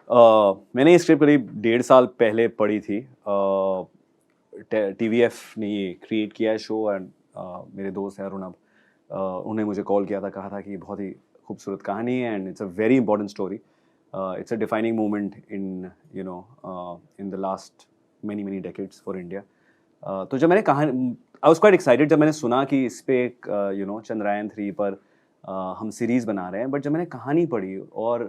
मैंने ये स्क्रिप्ट करीब 1.5 साल पहले पढ़ी थी। TVF ने ये क्रिएट किया है शो, एंड मेरे दोस्त हैं अरुणब, उन्होंने मुझे कॉल किया था, कहा था कि बहुत ही खूबसूरत कहानी है and it's a very important story, it's a defining moment in in the last many decades for India. तो जब मैंने कहानी, आई वॉज क्वाइट एक्साइटेड जब मैंने सुना कि इस पे एक चंद्रयान 3 पर हम सीरीज़ बना रहे हैं, बट जब मैंने कहानी पढ़ी और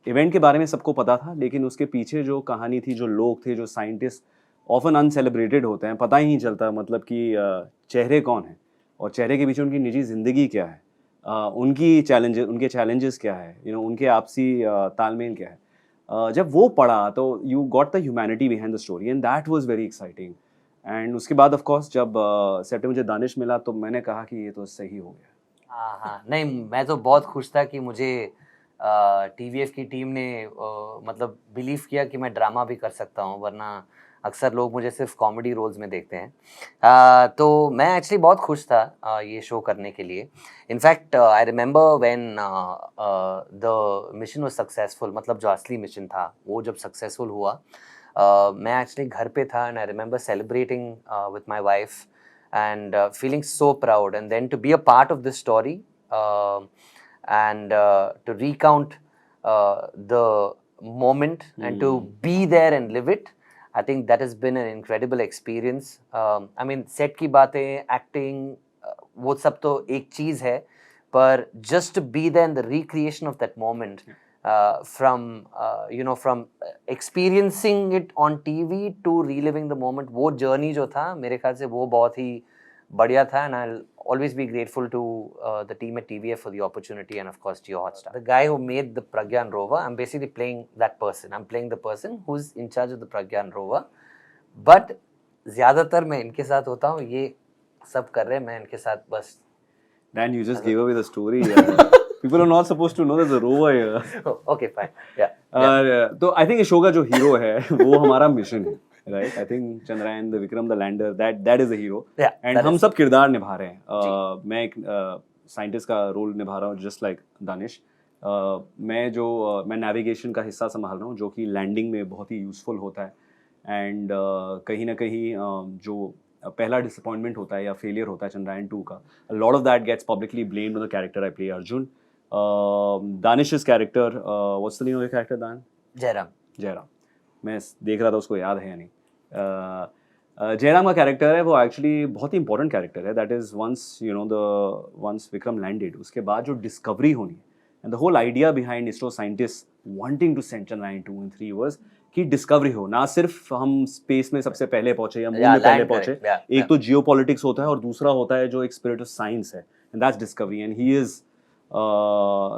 इवेंट के बारे में सबको पता था, लेकिन उसके पीछे जो कहानी थी, जो लोग थे, जो साइंटिस्ट ऑफन अनसेलिब्रेटेड होते हैं, पता ही नहीं चलता मतलब कि चेहरे कौन हैं और चेहरे के पीछे उनकी निजी ज़िंदगी क्या है, उनके चैलेंजेस क्या है, उनके आपसी तालमेल क्या है। जब वो पढ़ा तो you got the humanity behind the story and that was very exciting. And उसके बाद ऑफ कोर्स जब सेट में मुझे दानिश मिला तो मैंने कहा कि ये तो सही हो गया। हाँ हाँ, नहीं मैं तो बहुत खुश था कि मुझे TVF की टीम ने मतलब बिलीव किया कि मैं ड्रामा भी कर सकता हूँ, वरना अक्सर लोग मुझे सिर्फ कॉमेडी रोल्स में देखते हैं। तो मैं एक्चुअली बहुत खुश था ये शो करने के लिए। In fact I remember when the mission was successful, मतलब जो असली मिशन था वो जब सक्सेसफुल हुआ, मैं एक्चुअली घर पे था and I remember celebrating with my wife and feeling so proud, and then to be a part of this story and to recount the moment and to be there and live it. I think that has been an incredible experience. I mean, set की बातें, acting, वो सब तो एक चीज़ है, पर just to be there in the recreation of that moment, from experiencing it on TV to reliving the moment, वो journey जो था मेरे ख्याल से वो बहुत ही बढ़िया था, and I'll always be grateful to the team at TVF for the opportunity, and of course to your Hotstar. The guy who made the Pragyan rover, I'm basically playing that person. I'm playing the person who's in charge of the Pragyan rover, but ज़्यादातर मैं इनके साथ होता हूँ, ये सब कर रहे हैं, मैं इनके साथ बस। Dan, you just gave away the story. People are not supposed to know there's a rover here. Okay, fine. Yeah. तो I think इस शो का जो हीरो है वो हमारा मिशन है, right? I think Chandrayaan, the Vikram, the lander, that is the hero. Yeah, and हम सब किरदार निभा रहे हैं। मैं एक साइंटिस्ट का रोल निभा रहा हूँ, just like दानिश। मैं नेविगेशन का हिस्सा संभाल रहा हूँ, जो कि लैंडिंग में बहुत ही यूजफुल होता है। एंड कहीं ना कहीं जो पहला डिसअपॉइंटमेंट होता है या फेलियर होता है चंद्रयान 2 का, lot of that gets publicly blamed on the character I play, Arjun. Danish's character, what's the name of the character, दान? जयराम। मैं देख रहा था उसको याद है या नहीं। जयराम का कैरेक्टर है वो एक्चुअली बहुत ही इंपॉर्टेंट कैरेक्टर है। That is once Vikram landed, उसके बाद जो डिस्कवरी होनी है, and the whole idea behind ISRO scientist wanting to send Chandrayaan 2 in 3 years कि डिस्कवरी हो, ना सिर्फ हम स्पेस में सबसे पहले पहुंचे या मून में पहले पहुंचे। एक तो जियोपॉलिटिक्स होता है और दूसरा होता है जो एक स्पिरिट ऑफ साइंस है, and that's discovery, and he is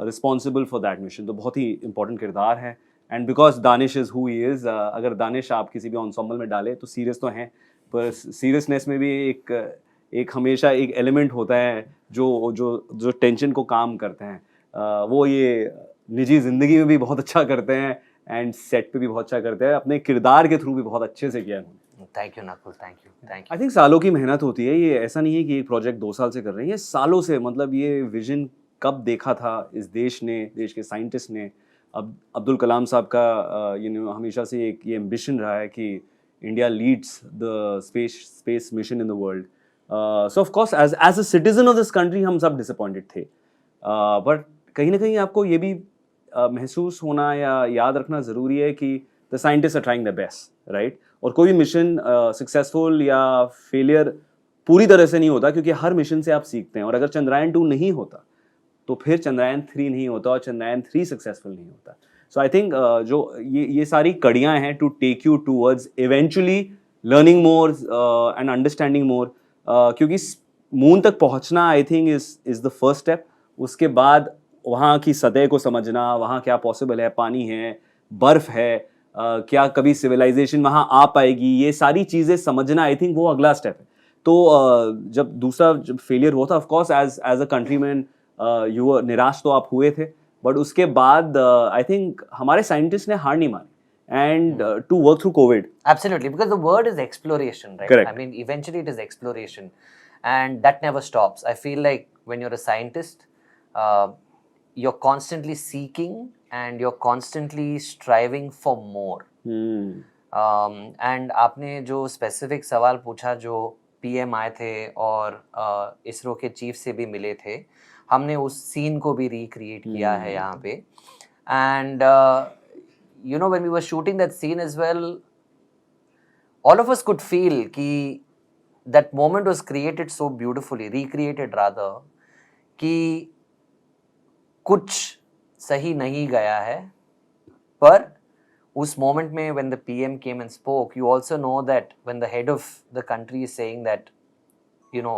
responsible for that mission. तो बहुत ही इंपॉर्टेंट किरदार है। And because Danish is who he is, अगर दानिश आप किसी भी ensemble में डाले तो सीरियस तो हैं, पर सीरियसनेस में भी एक हमेशा एक एलिमेंट होता है जो जो जो टेंशन को काम करते हैं। वो ये निजी जिंदगी में भी बहुत अच्छा करते हैं एंड सेट पे भी बहुत अच्छा करते हैं, अपने किरदार के थ्रू भी बहुत अच्छे से किया है उन्होंने। Thank you Nakul, thank you. I think सालों की मेहनत होती है, ये ऐसा नहीं है कि एक प्रोजेक्ट 2 साल से कर रहे हैं, ये सालों से, मतलब ये विजन कब देखा था इस देश ने, देश के साइंटिस्ट ने। अब अब्दुल कलाम साहब का हमेशा से एक ये एम्बिशन रहा है कि India leads the space mission in the world. So of course as a citizen of this country हम सब डिसअपॉइंटेड थे, बट कहीं ना कहीं आपको ये भी महसूस होना या याद रखना ज़रूरी है कि the scientist are trying the best, right? और कोई भी मिशन सक्सेसफुल या फेलियर पूरी तरह से नहीं होता, क्योंकि हर मिशन से आप सीखते हैं। और अगर चंद्रयान 2 नहीं होता तो फिर चंद्रयान 3 नहीं होता और चंद्रयान 3 सक्सेसफुल नहीं होता। सो आई थिंक जो ये सारी कड़ियाँ हैं to take you towards eventually learning more and understanding more, क्योंकि मून तक पहुँचना I think is the first step. उसके बाद वहाँ की सतह को समझना, वहाँ क्या पॉसिबल है, पानी है, बर्फ है, क्या कभी सिविलाइजेशन वहाँ आ पाएगी, ये सारी चीज़ें समझना आई थिंक वो अगला स्टेप है। तो जब फेलियर हुआ था, of course as a countryman निराश तो आप हुए थे, बट उसके बाद आई थिंक हमारे साइंटिस्ट ने हार नहीं मानी and to work through COVID. Absolutely, because the word is exploration, right? Correct. I mean, eventually it is exploration, and that never stops. I feel like when you're a scientist, you're constantly seeking and you're constantly striving for more. And आपने जो specific सवाल पूछा, जो PM आए थे और इसरो के chief से भी मिले थे, हमने उस सीन को भी रिक्रिएट किया है यहाँ पे. And you know, when we were shooting that scene as well, all of us could feel कि that moment was created so beautifully, recreated rather, कि कुछ सही नहीं गया है, पर उस मोमेंट में when the PM came and spoke, you also know that when the head of the country is saying that, you know,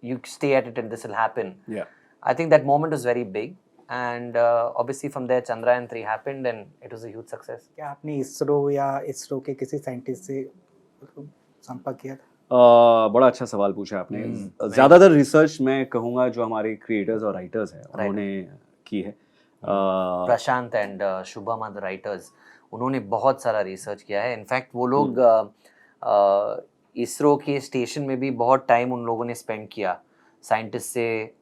you stay at it and this will happen. Yeah. I think that moment was very big, and obviously from there Chandrayaan 3 happened and it was a huge success. क्या आपने इसरो या इसरो के किसी scientist से संपर्क किया था? बड़ा अच्छा सवाल पूछा आपने. ज्यादातर रिसर्च मैं कहूँगा जो हमारे क्रिएटर्स और राइटर्स हैं उन्होंने की है. Prashant and Shubham are the writers. उन्होंने बहुत सारा रिसर्च किया है. इनफैक्ट वो लोग इसरो के स्टेशन में भी बहुत टाइम उन लोगों ने स्पेंड किया. साइंटिस्ट से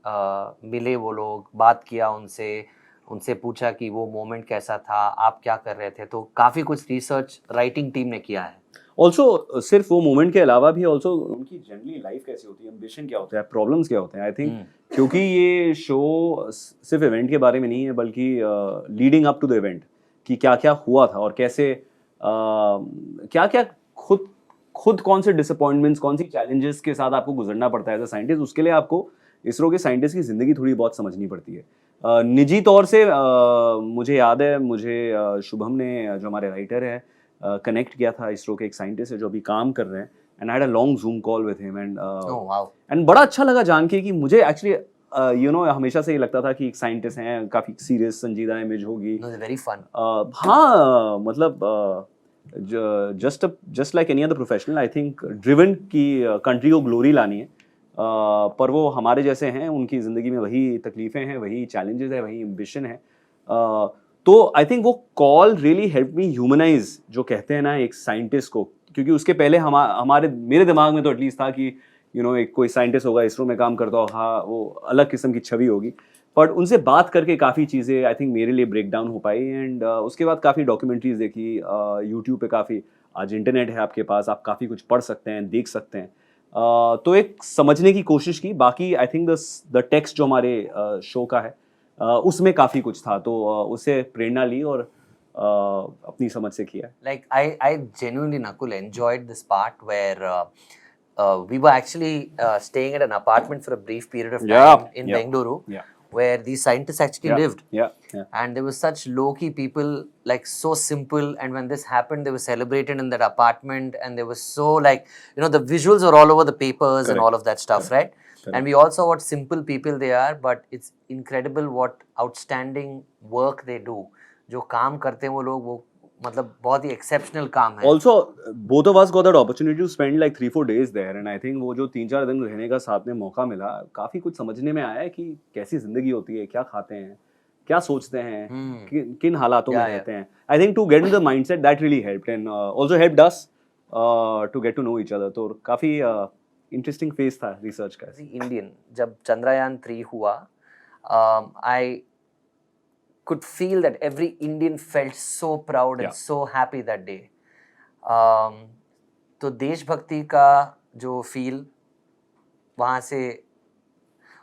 मिले वो लोग, बात किया उनसे पूछा कि वो मोमेंट कैसा था, आप क्या कर रहे थे. तो काफ़ी कुछ रिसर्च राइटिंग टीम ने किया है. ऑल्सो सिर्फ वो मोमेंट के अलावा भी ऑल्सो उनकी जनरली लाइफ कैसी होती है, एम्बिशन क्या होता है, प्रॉब्लम्स क्या होते हैं. आई थिंक क्योंकि ये शो सिर्फ इवेंट के बारे में नहीं है बल्कि leading up to the event कि क्या क्या हुआ था और कैसे क्या क्या खुद कौन से डिसअपॉइंटमेंट्स, कौन सी चैलेंजेस के साथ आपको गुजरना पड़ता है एज अ साइंटिस्ट. उसके लिए आपको इसरो के साइंटिस्ट की ज़िंदगी थोड़ी बहुत समझनी पड़ती है. निजी तौर से मुझे याद है, मुझे शुभम ने, जो हमारे राइटर है, कनेक्ट किया था इसरो के एक साइंटिस्ट है जो अभी काम कर रहे हैं. And I had a long zoom call with him and बड़ा अच्छा लगा जान के कि मुझे एक्चुअली यू नो हमेशा से ये लगता था कि एक साइंटिस्ट हैं, काफ़ी सीरियस संजीदा इमेज होगी. Very fun. हाँ, मतलब just like any other professional, I think driven की कंट्री को ग्लोरी लानी है. पर वो हमारे जैसे हैं, उनकी ज़िंदगी में वही तकलीफ़ें हैं, वही चैलेंजेस है, वही एम्बिशन है. तो आई थिंक वो call really help me humanise, जो कहते हैं ना, एक साइंटिस्ट को. क्योंकि उसके पहले मेरे दिमाग में तो एटलीस्ट था कि यू नो एक कोई साइंटिस्ट होगा, इसरो में काम करता होगा, वो अलग किस्म की छवि होगी. बट उनसे बात करके काफ़ी चीज़ें आई थिंक मेरे लिए ब्रेक डाउन हो पाई. एंड उसके बाद काफ़ी डॉक्यूमेंट्रीज देखी यूट्यूब पे. काफ़ी आज इंटरनेट है आपके पास, आप काफ़ी कुछ पढ़ सकते हैं, देख सकते हैं. तो एक समझने की कोशिश की. बाकी आई थिंक द टेक्स्ट जो हमारे शो का है उसमें काफ़ी कुछ था, तो उससे प्रेरणा ली और अपनी समझ से किया. Like I genuinely, Nakul, enjoyed this part where we were actually staying at an apartment for a brief period of time in Bengaluru. Where these scientists actually lived. And there were such low-key people, like so simple, and when this happened, they were celebrated in that apartment, and they were so, like, you know, the visuals are all over the papers and all of that stuff, right? And we all saw what simple people they are, but it's incredible what outstanding work they do. जो काम करते हैं वो लोग, वो मतलब बहुत ही exceptional काम है. Also, both of us got that opportunity to spend like 3-4 days there, and I think वो जो 3-4 दिन रहने का साथ में मौका मिला, काफी कुछ समझने में आया कि कैसी जिंदगी होती है, क्या खाते हैं, क्या सोचते हैं, किन हालातों में रहते हैं. I think to get into the mindset that really helped, and also helped us to get to know each other. तो काफी interesting phase था research का. Indian, जब चंद्रयान 3 हुआ, I could feel that every Indian felt so proud and so happy that day. तो देशभक्ति का जो feel वहाँ से,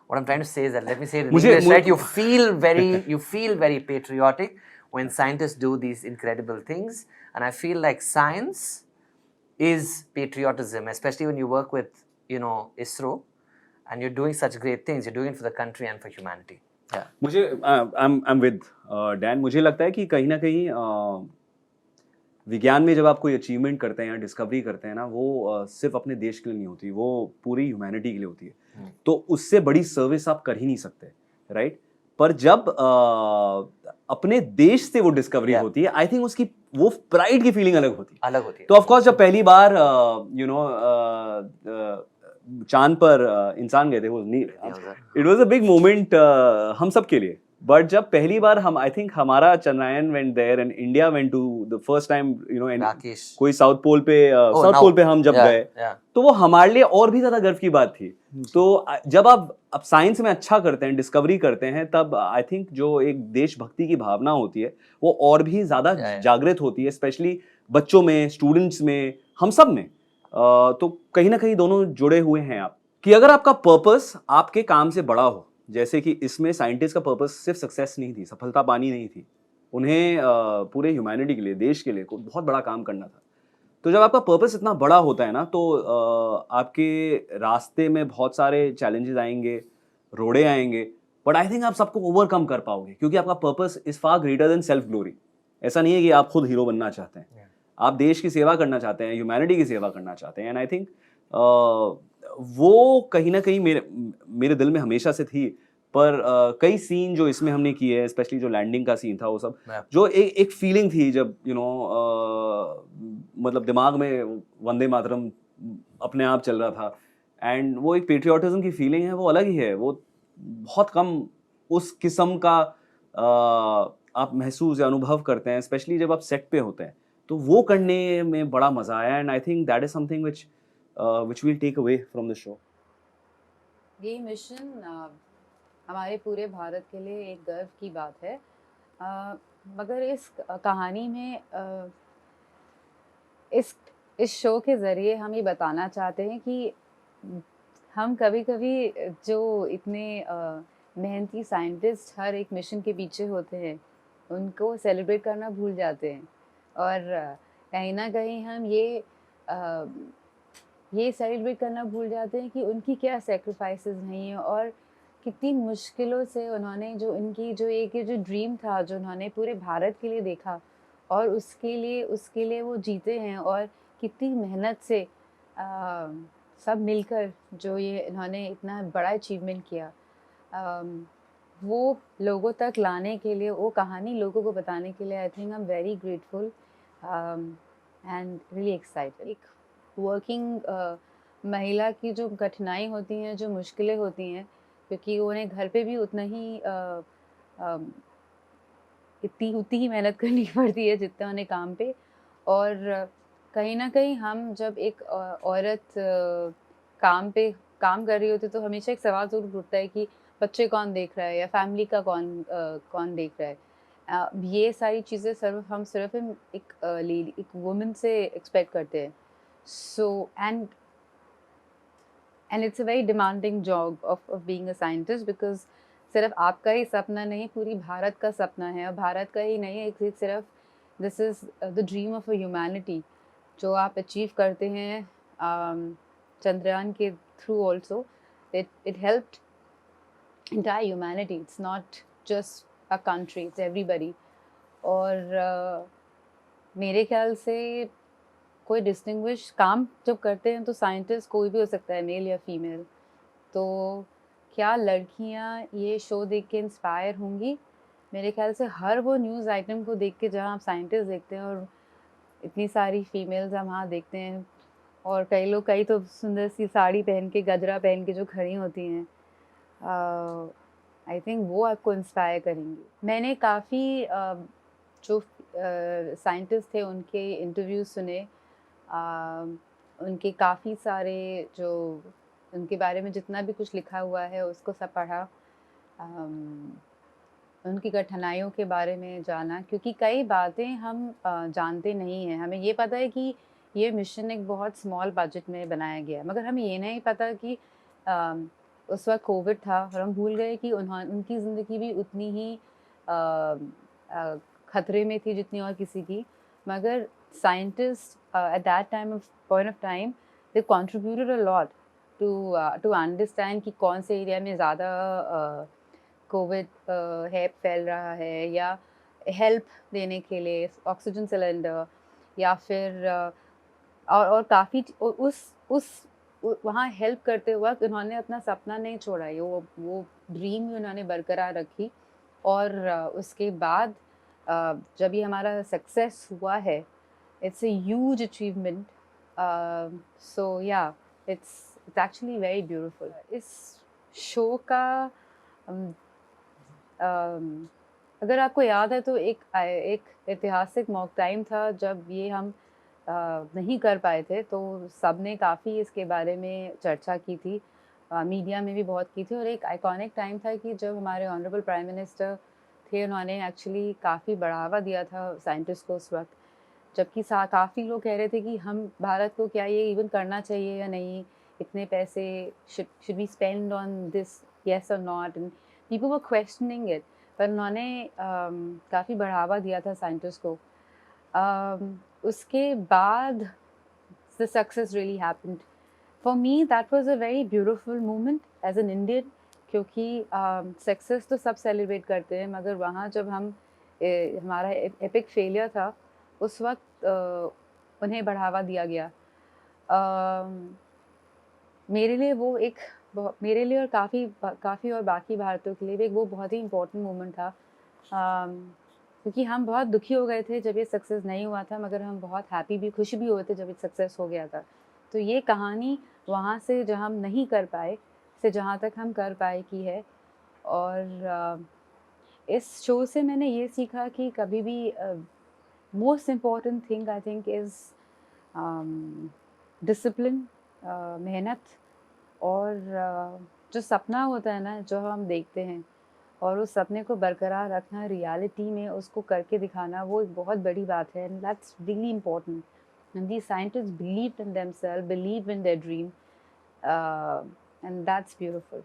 what I'm trying to say is that, let me say it in English, right? You feel very patriotic when scientists do these incredible things, and I feel like science is patriotism, especially when you work with, you know, ISRO, and you're doing such great things. You're doing it for the country and for humanity. Yeah. मुझे I'm with Dan. मुझे लगता है कि कहीं ना कहीं विज्ञान में जब आप कोई अचीवमेंट करते हैं या डिस्कवरी करते हैं ना, वो सिर्फ अपने देश के लिए नहीं होती, वो पूरी ह्यूमैनिटी के लिए होती है. तो उससे बड़ी सर्विस आप कर ही नहीं सकते, राइट? पर जब अपने देश से वो डिस्कवरी होती है, आई थिंक उसकी वो प्राइड की फीलिंग अलग होती है. तो ऑफ कोर्स जब पहली बार यू नो चांद पर इंसान गए थे, वो it was a big moment हम सब के लिए, बट जब पहली बार हम आई थिंक हमारा Chandrayaan went there and India went to the first time you know and Rakesh कोई साउथ पोल पे Oh, साउथ now. पोल पे हम जब Yeah, गए yeah. तो वो हमारे लिए और भी ज्यादा गर्व की बात थी। तो जब आप अब साइंस में अच्छा करते हैं, डिस्कवरी करते हैं, तब आई थिंक जो एक देशभक्ति की भावना होती है वो और भी ज्यादा Yeah, yeah. जागृत होती है, स्पेशली बच्चों में, स्टूडेंट्स में, हम सब में। तो कहीं ना कहीं दोनों जुड़े हुए हैं आप कि अगर आपका पर्पस आपके काम से बड़ा हो, जैसे कि इसमें साइंटिस्ट का पर्पस सिर्फ सक्सेस नहीं थी, सफलता पानी नहीं थी, उन्हें पूरे ह्यूमैनिटी के लिए, देश के लिए बहुत बड़ा काम करना था। तो जब आपका पर्पस इतना बड़ा होता है ना, तो आपके रास्ते में बहुत सारे चैलेंजेस आएंगे, रोड़े आएंगे, बट आई थिंक आप सबको ओवरकम कर पाओगे क्योंकि आपका purpose is far greater than self glory. ऐसा नहीं है कि आप खुद हीरो बनना चाहते हैं, आप देश की सेवा करना चाहते हैं, ह्यूमैनिटी की सेवा करना चाहते हैं। एंड आई थिंक वो कहीं ना कहीं मेरे दिल में हमेशा से थी। पर कई सीन जो इसमें हमने किए हैं, स्पेशली जो लैंडिंग का सीन था, वो सब जो एक फीलिंग थी जब मतलब दिमाग में वंदे मातरम अपने आप चल रहा था, एंड वो एक पेट्रियाटिज्म की फीलिंग है, वो अलग ही है। वो बहुत कम उस किस्म का आप महसूस या अनुभव करते हैं, स्पेशली जब आप सेट पे होते हैं। तो वो करने में बड़ा मजा आया, and I think that is something which we'll take away from the show. ये मिशन हमारे पूरे भारत के लिए एक गर्व की बात है। मगर इस कहानी में इस शो के ज़रिए हम ये बताना चाहते हैं कि हम कभी-कभी जो इतने मेहनती साइंटिस्ट हर एक मिशन के पीछे होते हैं, उनको सेलिब्रेट करना भूल जाते हैं। और कहीं न कहीं हम ये सेलिब्रेट करना भूल जाते हैं कि उनकी क्या सैक्रिफाइसेस नहीं है और कितनी मुश्किलों से उन्होंने जो ये जो ड्रीम था, जो उन्होंने पूरे भारत के लिए देखा और उसके लिए वो जीते हैं। और कितनी मेहनत से सब मिलकर जो ये इन्होंने इतना बड़ा अचीवमेंट किया, वो लोगों तक लाने के लिए, वो कहानी लोगों को बताने के लिए I think I am very grateful and really excited. एक वर्किंग महिला की जो कठिनाई होती हैं, जो मुश्किलें होती हैं, क्योंकि उन्हें घर पे भी उतना ही उतनी ही मेहनत करनी पड़ती है जितना उन्हें काम पे। और कहीं ना कहीं हम जब एक औरत काम कर रही होती है तो हमेशा एक सवाल ज़रूर उठता है कि बच्चे कौन देख रहा है या फैमिली का कौन देख रहा है। ये सारी चीज़ें हम सिर्फ एक वुमेन से एक्सपेक्ट करते हैं। So and it's a very demanding job of being a scientist, because सिर्फ आपका ही सपना नहीं, पूरी भारत का सपना है। और भारत का ही नहीं, एक सिर्फ this is the dream of a humanity जो आप अचीव करते हैं चंद्रयान के through. Also it helped entire humanity, it's not just a country, it's everybody। और मेरे ख्याल से कोई डिस्टिंग्विश काम जब करते हैं तो साइंटिस्ट कोई भी हो सकता है, मेल या फीमेल। तो क्या लड़कियां ये शो देख के इंस्पायर होंगी? मेरे ख्याल से हर वो न्यूज़ आइटम को देख के जहाँ आप साइंटिस्ट देखते हैं और इतनी सारी फीमेल्स हम वहाँ देखते हैं, और कई तो सुंदर सी साड़ी पहन के, गजरा पहन के जो खड़ी होती हैं, आई थिंक वो आपको इंस्पायर करेंगी। मैंने काफ़ी जो साइंटिस्ट थे उनके इंटरव्यूज़ सुने, उनके काफ़ी सारे जो उनके बारे में जितना भी कुछ लिखा हुआ है उसको सब पढ़ा, उनकी कठिनाइयों के बारे में जाना, क्योंकि कई बातें हम जानते नहीं हैं। हमें ये पता है कि ये मिशन एक बहुत स्मॉल बजट में बनाया गया है, मगर हमें ये नहीं पता कि उस वक्त कोविड था और हम भूल गए कि उनकी ज़िंदगी भी उतनी ही खतरे में थी जितनी और किसी की। मगर scientist at that point of time they contributed a lot to understand कि कौन से एरिया में ज़्यादा कोविड फैल रहा है, या हेल्प देने के लिए ऑक्सीजन सिलेंडर, या फिर और काफ़ी वहाँ हेल्प करते वक्त उन्होंने अपना सपना नहीं छोड़ा, वो ड्रीम भी उन्होंने बरकरार रखी। और उसके बाद जब ये हमारा सक्सेस हुआ है, it's a huge achievement, so yeah, it's actually very beautiful। इस शो का अगर आपको याद है तो एक ऐतिहासिक मॉक टाइम था जब ये हम नहीं कर पाए थे, तो सब ने काफ़ी इसके बारे में चर्चा की थी, मीडिया में भी बहुत की थी, और एक आइकॉनिक टाइम था कि जब हमारे ऑनरेबल प्राइम मिनिस्टर थे, उन्होंने एक्चुअली काफ़ी बढ़ावा दिया था साइंटिस्ट को उस वक्त, जबकि काफ़ी लोग कह रहे थे कि हम भारत को क्या ये इवन करना चाहिए या नहीं, इतने पैसे should we spend on this, yes or not, and people were questioning it, पर उन्होंने काफ़ी बढ़ावा दिया था साइंटिस्ट को। उसके बाद the success really happened. For me that was a very beautiful moment as an Indian, क्योंकि सक्सेस तो सब सेलिब्रेट करते हैं, मगर वहाँ जब हमारा एपिक फेलियर था, उस वक्त उन्हें बढ़ावा दिया गया। मेरे लिए वो एक मेरे लिए और काफ़ी और बाकी भारतीयों के लिए भी वो बहुत ही इम्पोर्टेंट मोमेंट था, क्योंकि हम बहुत दुखी हो गए थे जब ये सक्सेस नहीं हुआ था, मगर हम बहुत हैप्पी भी, खुश भी हुए थे जब ये सक्सेस हो गया था। तो ये कहानी वहाँ से जहाँ हम नहीं कर पाए से जहाँ तक हम कर पाए की है। और इस शो से मैंने ये सीखा कि कभी भी most important thing I think is discipline, मेहनत, और जो सपना होता है ना, जो हम देखते हैं, और उस सपने को बरकरार रखना, रियलिटी में उसको करके दिखाना, वो एक बहुत बड़ी बात है, and that's really important. And these scientists believed in themselves, believed in their dream, and that's beautiful.